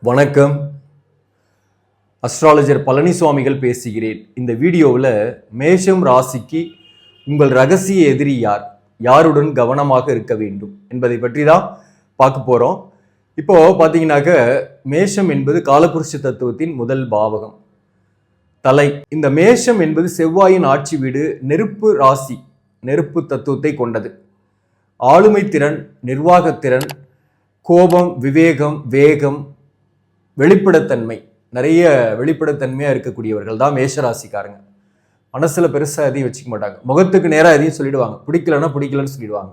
வணக்கம். அஸ்ட்ராலஜர் பழனிசுவாமிகள் பேசுகிறேன். இந்த வீடியோவில் மேஷம் ராசிக்கு உங்கள் ரகசிய எதிரி யார், யாருடன் கவனமாக இருக்க வேண்டும் என்பதை பற்றி தான் பார்க்க போகிறோம். இப்போ பார்த்தீங்கன்னாக்க மேஷம் என்பது காலபுருஷ தத்துவத்தின் முதல் பாவகம், தலை. இந்த மேஷம் என்பது செவ்வாயின் ஆட்சி வீடு, நெருப்பு ராசி, நெருப்பு தத்துவத்தை கொண்டது. ஆளுமை திறன், நிர்வாகத்திறன், கோபம், விவேகம், வேகம், வெளிப்படைத்தன்மை, நிறைய வெளிப்படைத்தன்மையாக இருக்கக்கூடியவர்கள் தான் மேஷராசிக்காரங்க. மனசில் பெருசாக எதையும் வச்சுக்க மாட்டாங்க. முகத்துக்கு நேராக எதையும் சொல்லிடுவாங்க. பிடிக்கலன்னா பிடிக்கலன்னு சொல்லிடுவாங்க,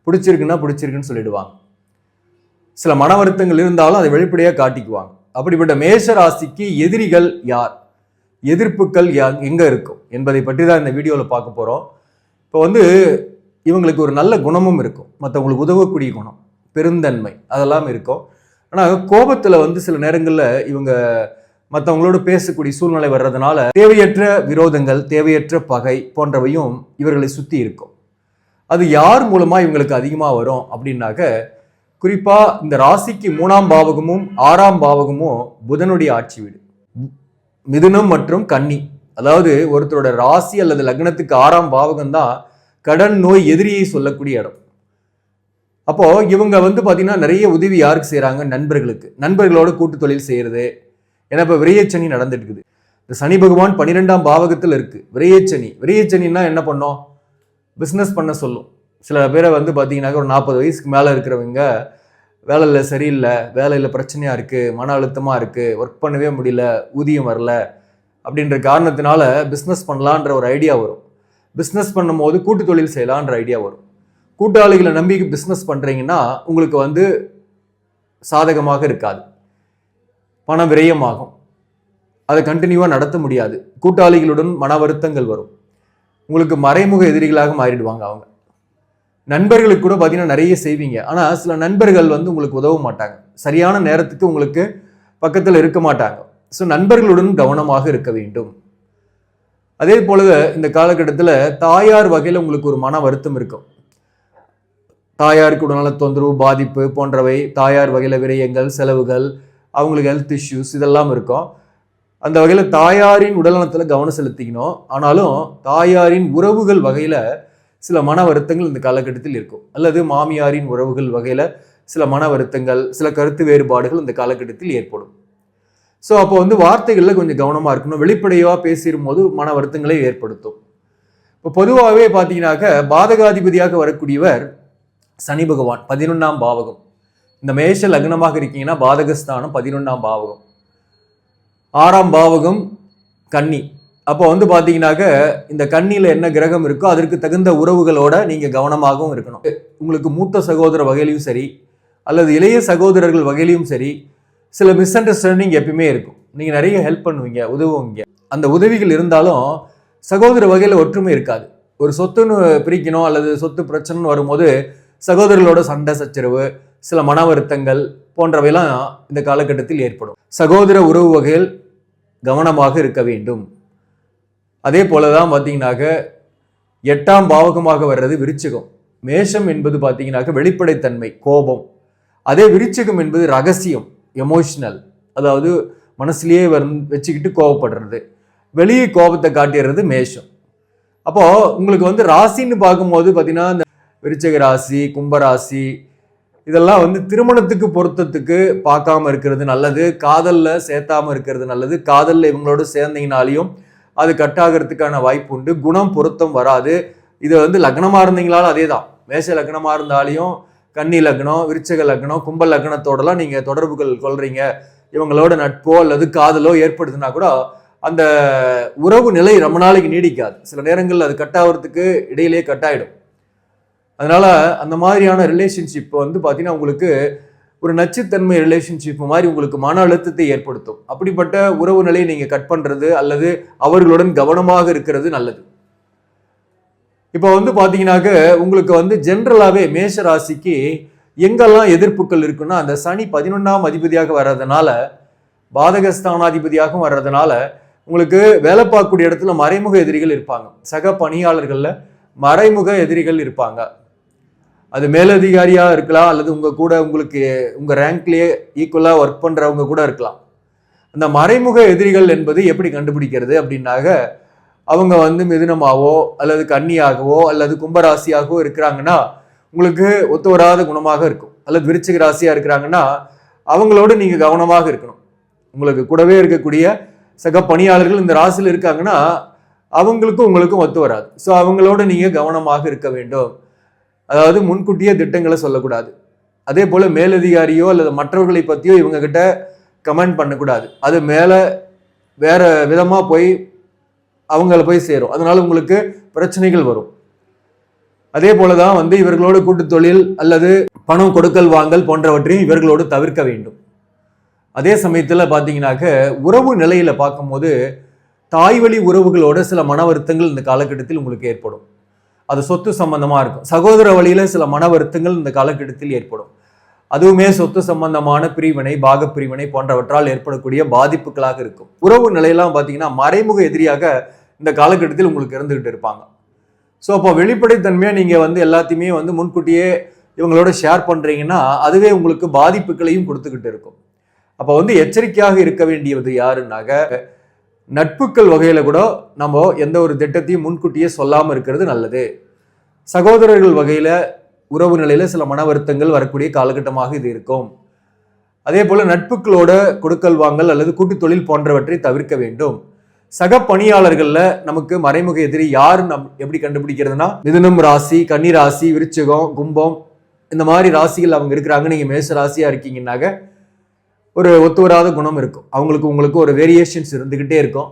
பிடிச்சிருக்குன்னா பிடிச்சிருக்குன்னு சொல்லிடுவாங்க. சில மன வருத்தங்கள் இருந்தாலும் அதை வெளிப்படையாக காட்டிக்குவாங்க. அப்படிப்பட்ட மேஷராசிக்கு எதிரிகள் யார், எதிர்ப்புகள் எங்கே இருக்கும் என்பதை பற்றி தான் இந்த வீடியோவில் பார்க்க போகிறோம். இப்போ இவங்களுக்கு ஒரு நல்ல குணமும் இருக்கும், மற்றவங்களுக்கு உதவக்கூடிய குணம், பெருந்தன்மை, அதெல்லாம் இருக்கும். ஆனால் கோபத்தில் சில நேரங்களில் இவங்க மற்றவங்களோடு பேசக்கூடிய சூழ்நிலை வர்றதுனால தேவையற்ற விரோதங்கள், தேவையற்ற பகை போன்றவையும் இவர்களை சுற்றி இருக்கும். அது யார் மூலமாக இவங்களுக்கு அதிகமாக வரும் அப்படின்னாக்க, குறிப்பாக இந்த ராசிக்கு 3ஆம் பாவகமும் 6ஆம் பாவகமும் புதனுடைய ஆட்சி வீடு, மிதுனம் மற்றும் கன்னி. அதாவது ஒருத்தரோட ராசி அல்லது லக்னத்துக்கு 6ஆம் பாவகம் தான் கடன், நோய், எதிரியை சொல்லக்கூடிய இடம். அப்போ இவங்க பார்த்தீங்கன்னா நிறைய உதவி யாருக்கு செய்கிறாங்க, நண்பர்களுக்கு. நண்பர்களோட கூட்டு தொழில் செய்யறது. ஏன்னா இப்போ விரையச்சனி நடந்துட்டு இருக்குது. இந்த சனி பகவான் 12ஆம் பாவகத்தில் இருக்கு. விரையச்சனின்னா என்ன பண்ணோம், பிஸ்னஸ் பண்ண சொல்லும். சில பேரை பார்த்தீங்கன்னாக்க ஒரு 40 வயசுக்கு மேலே இருக்கிறவங்க வேலையில் சரியில்லை, வேலையில் பிரச்சனையாக இருக்குது, மன அழுத்தமாக இருக்குது, ஒர்க் பண்ணவே முடியல, ஊதியம் வரல அப்படின்ற காரணத்தினால பிஸ்னஸ் பண்ணலான்ற ஒரு ஐடியா வரும். பிஸ்னஸ் பண்ணும்போது கூட்டு தொழில் செய்யலான்ற ஐடியா வரும். கூட்டாளிகளை நம்பி பிஸ்னஸ் பண்ணுறீங்கன்னா உங்களுக்கு சாதகமாக இருக்காது, பண விரயமாகும், அதை கண்டினியூவாக நடத்த முடியாது. கூட்டாளிகளுடன் மன வருத்தங்கள் வரும், உங்களுக்கு மறைமுக எதிரிகளாக மாறிடுவாங்க அவங்க. நண்பர்களுக்கு கூட பார்த்தீங்கன்னா நிறைய செய்வீங்க, ஆனால் சில நண்பர்கள் உங்களுக்கு உதவ மாட்டாங்க, சரியான நேரத்துக்கு உங்களுக்கு பக்கத்தில் இருக்க மாட்டாங்க. ஸோ நண்பர்களுடன் கவனமாக இருக்க வேண்டும். அதே போல இந்த காலகட்டத்தில் தாயார் வகையில் உங்களுக்கு ஒரு மன வருத்தம் இருக்கும். தாயாருக்கு உடல்நல தொந்தரவு, பாதிப்பு போன்றவை, தாயார் வகையில் விரயங்கள், செலவுகள், அவங்களுக்கு ஹெல்த் இஷ்யூஸ் இதெல்லாம் இருக்கும். அந்த வகையில் தாயாரின் உடல்நலத்தில் கவனம் செலுத்திக்கணும். ஆனாலும் தாயாரின் உறவுகள் வகையில் சில மன வருத்தங்கள் இந்த காலகட்டத்தில் இருக்கும், அல்லது மாமியாரின் உறவுகள் வகையில் சில மன வருத்தங்கள், சில கருத்து வேறுபாடுகள் இந்த காலகட்டத்தில் ஏற்படும். ஸோ அப்போ வார்த்தைகளில் கொஞ்சம் கவனமாக இருக்கணும். வெளிப்படையாக பேசிடும் போது மன வருத்தங்களை ஏற்படுத்தும். இப்போ பொதுவாகவே பார்த்தீங்கன்னாக்க பாதகாதிபதியாக வரக்கூடியவர் சனி பகவான், 11ஆம் பாவகம். இந்த மேஷ லக்னமாக இருக்கீங்கன்னா பாதகஸ்தானம் 11ஆம் பாவகம், 6ஆம் பாவகம் கன்னி. அப்போ பார்த்தீங்கன்னாக்க இந்த கன்னியில் என்ன கிரகம் இருக்கோ அதற்கு தகுந்த உறவுகளோட நீங்கள் கவனமாகவும் இருக்கணும். உங்களுக்கு மூத்த சகோதர வகையிலையும் சரி, அல்லது இளைய சகோதரர்கள் வகையிலையும் சரி, சில மிஸ் அண்டர்ஸ்டாண்டிங் எப்பயுமே இருக்கும். நீங்கள் நிறைய ஹெல்ப் பண்ணுவீங்க, உதவுவீங்க. அந்த உதவிகள் இருந்தாலும் சகோதர வகையில் ஒற்றுமை இருக்காது. ஒரு சொத்துன்னு பிரிக்கணும் அல்லது சொத்து பிரச்சனைன்னு வரும்போது சகோதரர்களோட சண்டை சச்சரவு, சில மன வருத்தங்கள் போன்றவையெல்லாம் இந்த காலகட்டத்தில் ஏற்படும். சகோதர உறவு வகையில் கவனமாக இருக்க வேண்டும். அதே போலதான் பார்த்தீங்கன்னாக்க 8ஆம் பாவகமாக வர்றது விருச்சிகம். மேஷம் என்பது பார்த்தீங்கன்னாக்க வெளிப்படைத்தன்மை, கோபம். அதே விருச்சிகம் என்பது ரகசியம், எமோஷனல், அதாவது மனசுலேயே வச்சுக்கிட்டு கோபப்படுறது, வெளியே கோபத்தை காட்டிடுறது மேஷம். அப்போ உங்களுக்கு ராசின்னு பார்க்கும்போது பார்த்தீங்கன்னா இந்த விருச்சிக ராசி, கும்பராசி இதெல்லாம் திருமணத்துக்கு பொருத்தத்துக்கு பார்க்காம இருக்கிறது நல்லது, காதலில் சேர்த்தாம இருக்கிறது நல்லது. காதலில் இவங்களோட சேர்ந்தீங்கனாலையும் அது கட்டாகிறதுக்கான வாய்ப்பு உண்டு. குணம் பொருத்தம் வராது. இது லக்னமாக இருந்தீங்களாலும் அதே தான். மேஷ லக்னமாக இருந்தாலையும் கன்னி லக்னம், விருச்சிக லக்னம், கும்ப லக்னத்தோடலாம் நீங்கள் தொடர்புகள் கொள்றீங்க, இவங்களோட நட்போ அல்லது காதலோ ஏற்படுதுன்னா கூட அந்த உறவு நிலை ரொம்ப நாளைக்கு நீடிக்காது. சில நேரங்களில் அது கட்டாகிறதுக்கு இடையிலேயே கட்டாயிடும். அதனால அந்த மாதிரியான ரிலேஷன்ஷிப் பார்த்தீங்கன்னா உங்களுக்கு ஒரு நச்சுத்தன்மை ரிலேஷன்ஷிப் மாதிரி உங்களுக்கு மன அழுத்தத்தை ஏற்படுத்தும். அப்படிப்பட்ட உறவு நிலையை நீங்கள் கட் பண்ணுறது அல்லது அவர்களுடன் கவனமாக இருக்கிறது நல்லது. இப்போ பார்த்தீங்கன்னாக்க உங்களுக்கு ஜென்ரலாகவே மேஷ ராசிக்கு எங்கெல்லாம் எதிர்ப்புகள் இருக்குன்னா, அந்த சனி 11ஆம் அதிபதியாக வர்றதுனால, பாதகஸ்தானாதிபதியாகவும் வர்றதுனால உங்களுக்கு வேலை பார்க்கக்கூடிய இடத்துல மறைமுக எதிரிகள் இருப்பாங்க. சக பணியாளர்களில் மறைமுக எதிரிகள் இருப்பாங்க. அது மேலதிகாரியா இருக்கலாம், அல்லது உங்களுக்கு உங்க ரேங்க்லயே ஈக்குவலா ஒர்க் பண்றவங்க கூட இருக்கலாம். அந்த மறைமுக எதிரிகள் என்பது எப்படி கண்டுபிடிக்கிறது அப்படின்னாக, அவங்க மிதுனமாவோ அல்லது கன்னியாகவோ அல்லது கும்பராசியாகவோ இருக்கிறாங்கன்னா உங்களுக்கு ஒத்து வராத குணமாக இருக்கும். அல்லது விருச்சிக ராசியா இருக்கிறாங்கன்னா அவங்களோட நீங்க கவனமாக இருக்கணும். உங்களுக்கு கூடவே இருக்கக்கூடிய சக பணியாளர்கள் இந்த ராசியில் இருக்காங்கன்னா அவங்களுக்கும் உங்களுக்கும் ஒத்து வராது. ஸோ அவங்களோட நீங்க கவனமாக இருக்க வேண்டும். அதாவது முன்கூட்டியே திட்டங்களை சொல்லக்கூடாது. அதே போல மேலதிகாரியோ அல்லது மற்றவர்களை பத்தியோ இவங்க கிட்ட கமெண்ட் பண்ணக்கூடாது. அது மேல வேற விதமா போய் அவங்கள போய் சேரும். அதனால உங்களுக்கு பிரச்சனைகள் வரும். அதே போலதான் இவர்களோடு கூட்டு தொழில் அல்லது பணம் கொடுக்கல் வாங்கல் போன்றவற்றையும் இவர்களோடு தவிர்க்க வேண்டும். அதே சமயத்துல பாத்தீங்கன்னாக்க உறவு நிலையில பார்க்கும்போது தாய் வழி உறவுகளோட சில மன வருத்தங்கள் இந்த காலகட்டத்தில் உங்களுக்கு ஏற்படும். அது சொத்து சம்பந்தமா இருக்கும். சகோதர வழியில சில மன வருத்தங்கள் இந்த காலகட்டத்தில் ஏற்படும். அதுவுமே சொத்து சம்பந்தமான பிரிவினை, பாக பிரிவினை போன்றவற்றால் ஏற்படக்கூடிய பாதிப்புகளாக இருக்கும். உறவு நிலையெல்லாம் பாத்தீங்கன்னா மறைமுக எதிரியாக இந்த காலகட்டத்தில் உங்களுக்கு இருந்துகிட்டு இருப்பாங்க. ஸோ அப்போ வெளிப்படைத்தன்மையா நீங்க எல்லாத்தையுமே முன்கூட்டியே இவங்களோட ஷேர் பண்றீங்கன்னா அதுவே உங்களுக்கு பாதிப்புகளையும் கொடுத்துக்கிட்டு இருக்கும். அப்போ எச்சரிக்கையாக இருக்க வேண்டியது யாருன்னாக, நட்புக்கள் வகையில கூட நம்ம எந்த ஒரு திட்டத்தையும் முன்கூட்டியே சொல்லாம இருக்கிறது நல்லது. சகோதரர்கள் வகையில உறவு நிலையில சில மன வருத்தங்கள் வரக்கூடிய காலகட்டமாக இது இருக்கும். அதே போல நட்புகளோட கொடுக்கல் வாங்கல் அல்லது கூட்டு தொழில் போன்றவற்றை தவிர்க்க வேண்டும். சக பணியாளர்கள்ல நமக்கு மறைமுக எதிரி யாரு எப்படி கண்டுபிடிக்கிறதுனா, மிதுனம் ராசி, கன்னி ராசி, விருச்சிகம், கும்பம் இந்த மாதிரி ராசிகள் அவங்க இருக்கிறாங்க. நீங்க மேஷ ராசியா இருக்கீங்கன்னாக்க ஒரு ஒத்து வராத குணம் இருக்கும். உங்களுக்கு ஒரு வேரியேஷன்ஸ் இருந்துகிட்டே இருக்கும்.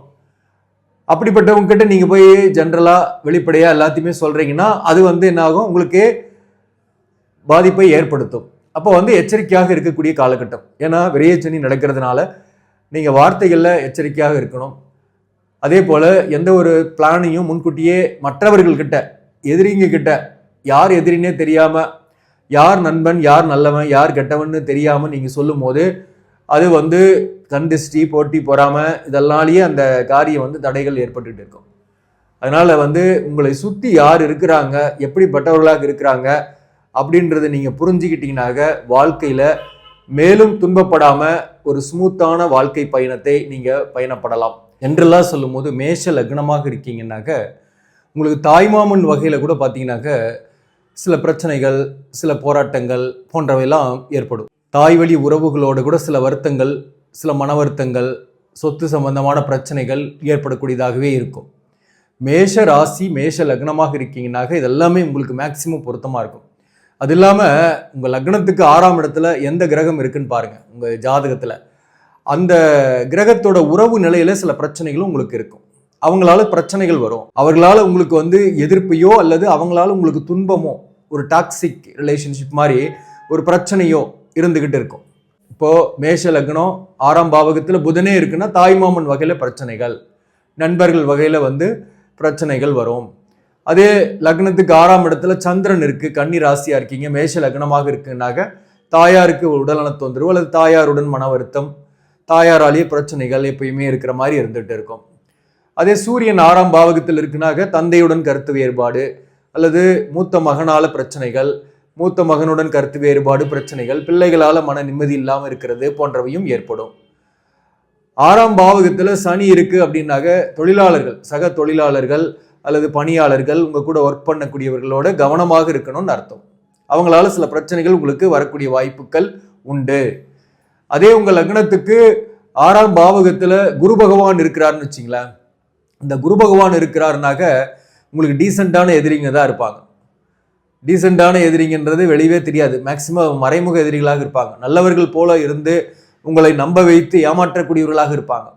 அப்படிப்பட்டவங்க கிட்ட நீங்க போய் ஜென்ரலா வெளிப்படையா எல்லாத்தையுமே சொல்றீங்கன்னா அது என்ன ஆகும், உங்களுக்கு பாதிப்பை ஏற்படுத்தும். அப்போ எச்சரிக்கையாக இருக்கக்கூடிய காலகட்டம். ஏன்னா விரையச்சனி நடக்கிறதுனால நீங்க வார்த்தைகள்ல எச்சரிக்கையாக இருக்கணும். அதே போல எந்த ஒரு பிளானையும் முன்கூட்டியே மற்றவர்கள் கிட்ட, எதிரிங்க கிட்ட, யார் எதிரினே தெரியாம, யார் நண்பன், யார் நல்லவன், யார் கெட்டவன்னு தெரியாம நீங்க சொல்லும் போது அது கந்திஷ்டி, போட்டி, பொறாம இதெல்லாலேயே அந்த காரியம் தடைகள் ஏற்பட்டுட்டு இருக்கும். அதனால உங்களை சுத்தி யார் இருக்கிறாங்க, எப்படிப்பட்டவர்களாக இருக்கிறாங்க அப்படின்றத நீங்க புரிஞ்சுக்கிட்டீங்கன்னாக வாழ்க்கையில மேலும் துன்பப்படாம ஒரு ஸ்மூத்தான வாழ்க்கை பயணத்தை நீங்க பயணப்படலாம். என்றெல்லாம் சொல்லும் போது மேஷ லக்னமாக இருக்கீங்கன்னாக்க உங்களுக்கு தாய்மாமன் வகையில கூட பார்த்தீங்கன்னாக்க சில பிரச்சனைகள், சில போராட்டங்கள் போன்றவையெல்லாம் ஏற்படும். தாய் வழி உறவுகளோடு கூட சில வருத்தங்கள், சில மன வருத்தங்கள், சொத்து சம்பந்தமான பிரச்சனைகள் ஏற்படக்கூடியதாகவே இருக்கும். மேஷ ராசி, மேஷ லக்னமாக இருக்கீங்கன்னாக்க இதெல்லாமே உங்களுக்கு மேக்சிமம் பொருத்தமாக இருக்கும். அது இல்லாமல் உங்கள் லக்னத்துக்கு 6ஆம் இடத்துல எந்த கிரகம் இருக்குன்னு பாருங்க. உங்கள் ஜாதகத்தில் அந்த கிரகத்தோட உறவு நிலையில சில பிரச்சனைகளும் உங்களுக்கு இருக்கும். அவங்களால பிரச்சனைகள் வரும். அவர்களால் உங்களுக்கு எதிர்ப்பையோ அல்லது அவங்களால உங்களுக்கு துன்பமோ, ஒரு டாக்ஸிக் ரிலேஷன்ஷிப் மாதிரி ஒரு பிரச்சனையோ இருந்துகிட்டு இருக்கும். இப்போ மேஷ லக்னம் 6ஆம் பாவகத்துல புதனே இருக்குன்னா தாய்மாமன் வகையில பிரச்சனைகள், நண்பர்கள் வகையில பிரச்சனைகள் வரும். அதே லக்னத்துக்கு 6ஆம் இடத்துல சந்திரன் இருக்கு, கன்னி ராசியா இருக்கீங்க, மேஷ லக்னமாக இருக்குன்னாக்க தாயாருக்கு உடல்நல தொந்தரவு அல்லது தாயாருடன் மன வருத்தம், தாயாராலேயே பிரச்சனைகள் எப்பயுமே இருக்கிற மாதிரி இருந்துட்டு இருக்கும். அதே சூரியன் 6ஆம் பாவகத்தில் இருக்குனாக்க தந்தையுடன் கருத்து வேறுபாடு அல்லது மூத்த மகனால பிரச்சனைகள், மூத்த மகனுடன் கருத்து வேறுபாடு பிரச்சனைகள், பிள்ளைகளால மன நிம்மதி இல்லாமல் இருக்கிறது போன்றவையும் ஏற்படும். 6ஆம் பாவகத்துல சனி இருக்கு அப்படின்னாக்க தொழிலாளர்கள், சக தொழிலாளர்கள் அல்லது பணியாளர்கள், உங்க கூட ஒர்க் பண்ணக்கூடியவர்களோட கவனமாக இருக்கணும்னு அர்த்தம். அவங்களால சில பிரச்சனைகள் உங்களுக்கு வரக்கூடிய வாய்ப்புகள் உண்டு. அதே உங்க லக்னத்துக்கு 6ஆம் பாவகத்துல குரு பகவான் இருக்கிறாருன்னு வச்சுங்களேன். இந்த குரு பகவான் இருக்கிறாருனாக்க உங்களுக்கு டீசெண்டான எதிரிங்க தான் இருப்பாங்க. டீசெண்டான எதிரிங்கன்றது வெளியவே தெரியாது. மேக்சிமம் மறைமுக எதிரிகளாக இருப்பாங்க. நல்லவர்கள் போல இருந்து உங்களை நம்ப வைத்து ஏமாற்றக்கூடியவர்களாக இருப்பாங்க.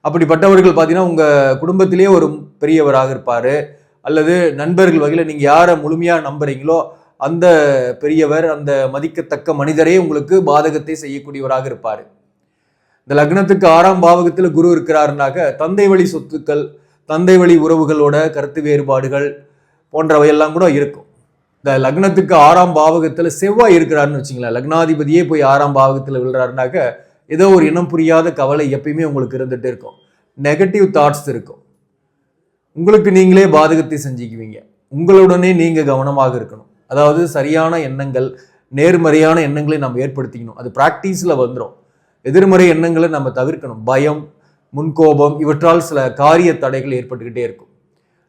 அப்படிப்பட்டவர்கள் பார்த்தீங்கன்னா உங்க குடும்பத்திலேயே ஒரு பெரியவராக இருப்பாரு, அல்லது நண்பர்கள் வகையில் நீங்க யாரை முழுமையா நம்புறீங்களோ அந்த பெரியவர், அந்த மதிக்கத்தக்க மனிதரே உங்களுக்கு பாதகத்தை செய்யக்கூடியவராக இருப்பாரு. இந்த லக்னத்துக்கு 6ஆம் பாவகத்துல குரு இருக்கிறாருனாக்க தந்தை வழி சொத்துக்கள், தந்தை வழி உறவுகளோட கருத்து வேறுபாடுகள் போன்றவையெல்லாம் கூட இருக்கும். இந்த லக்னத்துக்கு 6ஆம் பாவகத்துல செவ்வாய் இருக்கிறாருன்னு வச்சுங்களேன், லக்னாதிபதியே போய் 6ஆம் பாவகத்துல விழுறாருனாக்க ஏதோ ஒரு இனம் புரியாத கவலை எப்பயுமே உங்களுக்கு இருந்துட்டு இருக்கும். நெகட்டிவ் தாட்ஸ் இருக்கும். உங்களுக்கு நீங்களே பாதகத்தை செஞ்சுக்குவீங்க. உங்களுடனே நீங்க கவனமாக இருக்கணும். அதாவது சரியான எண்ணங்கள், நேர்மறையான எண்ணங்களை நம்ம ஏற்படுத்திக்கணும். அது பிராக்டிஸில் வந்துடும். எதிர்மறை எண்ணங்களை நம்ம தவிர்க்கணும். பயம், முன்கோபம் இவற்றால் சில காரிய தடைகள் ஏற்பட்டுக்கிட்டே இருக்கும்.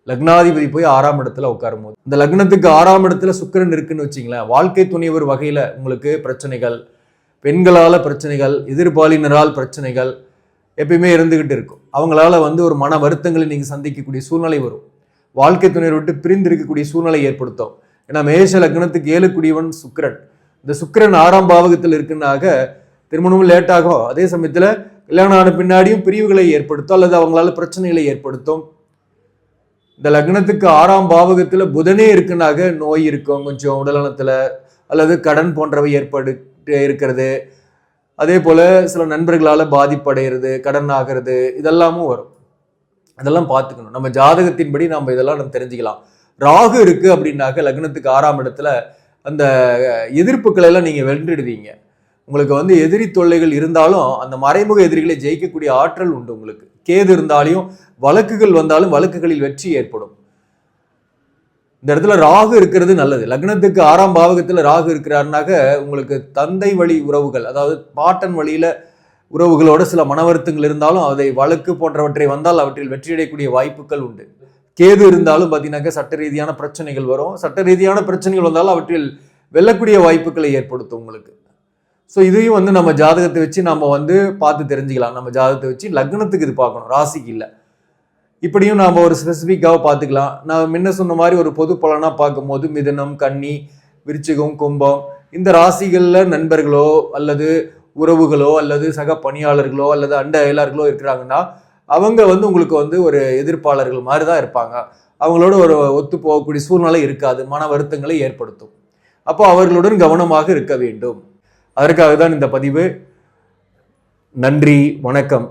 லக்னாதிபதி போய் 6ஆம் இடத்துல உட்காரும் போது, இந்த லக்னத்துக்கு 6ஆம் இடத்துல சுக்கிரன் இருக்குன்னு வச்சிங்களேன், வாழ்க்கை துணைவர் வகையில் உங்களுக்கு பிரச்சனைகள், பெண்களால் பிரச்சனைகள், எதிர்பாலினரால் பிரச்சனைகள் எப்பயுமே இருந்துகிட்டு இருக்கும். அவங்களால ஒரு மன வருத்தங்களை நீங்கள் சந்திக்கக்கூடிய சூழ்நிலை வரும். வாழ்க்கை துணையை விட்டு பிரிந்து இருக்கக்கூடிய சூழ்நிலை ஏற்படுத்தும். ஏன்னா மேஷ லக்னத்துக்கு 7 குடியவன் சுக்கிரன். இந்த சுக்கிரன் 6ஆம் பாவகத்தில் இருக்குன்னாக திருமணமும் லேட் ஆகும். அதே சமயத்தில் கல்யாணம் ஆன பின்னாடியும் பிரிவுகளை ஏற்படுத்தும் அல்லது அவங்களால பிரச்சனைகளை ஏற்படுத்தும். இந்த லக்னத்துக்கு 6ஆம் பாவகத்தில் புதனே இருக்குன்னாக நோய் இருக்கும், கொஞ்சம் உடல்நலத்தில் அல்லது கடன் போன்றவை ஏற்பட்டு இருக்கிறது. அதே போல சில நண்பர்களால் பாதிப்படைகிறது, கடன் ஆகிறது, இதெல்லாமும் வரும். அதெல்லாம் பார்த்துக்கணும். நம்ம ஜாதகத்தின்படி நம்ம இதெல்லாம் நம்ம தெரிஞ்சுக்கலாம். ராகு இருக்கு அப்படின்னாக்க லக்னத்துக்கு 6ஆம் இடத்துல அந்த எதிர்ப்புகளை எல்லாம் நீங்க வென்றிடுவீங்க. உங்களுக்கு எதிரி தொல்லைகள் இருந்தாலும் அந்த மறைமுக எதிரிகளை ஜெயிக்கக்கூடிய ஆற்றல் உண்டு உங்களுக்கு. கேது இருந்தாலும் வழக்குகள் வந்தாலும் வழக்குகளில் வெற்றி ஏற்படும். இந்த இடத்துல ராகு இருக்கிறது நல்லது. லக்னத்துக்கு 6ஆம் பாவகத்துல ராகு இருக்கிறாருனாக்க உங்களுக்கு தந்தை வழி உறவுகள், அதாவது பாட்டன் வழியில உறவுகளோட சில மன வருத்தங்கள் இருந்தாலும் அதை வழக்கு போன்றவற்றை வந்தால் அவற்றில் வெற்றியடையக்கூடிய வாய்ப்புகள் உண்டு. கேது இருந்தாலும் பார்த்தீங்கன்னாக்க சட்ட ரீதியான பிரச்சனைகள் வரும். சட்ட ரீதியான பிரச்சனைகள் வந்தாலும் அவற்றில் வெல்லக்கூடிய வாய்ப்புகளை ஏற்படுத்தும் உங்களுக்கு. ஸோ இதையும் நம்ம ஜாதகத்தை வச்சு நம்ம பார்த்து தெரிஞ்சுக்கலாம். நம்ம ஜாதகத்தை வச்சு லக்னத்துக்கு இது பார்க்கணும், ராசிக்கு இல்லை. இப்படியும் நாம் ஒரு ஸ்பெசிஃபிக்காக பார்த்துக்கலாம். நான் முன்ன சொன்ன மாதிரி ஒரு பொது பலனாக பார்க்கும்போது மிதுனம், கன்னி, விருச்சிகம், கும்பம் இந்த ராசிகளில் நண்பர்களோ அல்லது உறவுகளோ அல்லது சக பணியாளர்களோ அல்லது அண்ட அயலார்களோ இருக்கிறாங்கன்னா அவங்க உங்களுக்கு ஒரு எதிர்ப்பாளர்கள் மாதிரி தான் இருப்பாங்க. அவங்களோட ஒரு ஒத்து போகக்கூடிய சூழ்நிலை இருக்காது, மன வருத்தங்களை ஏற்படுத்தும். அப்போ அவர்களுடன் கவனமாக இருக்க வேண்டும். அதற்காக தான் இந்த பதிவு. நன்றி, வணக்கம்.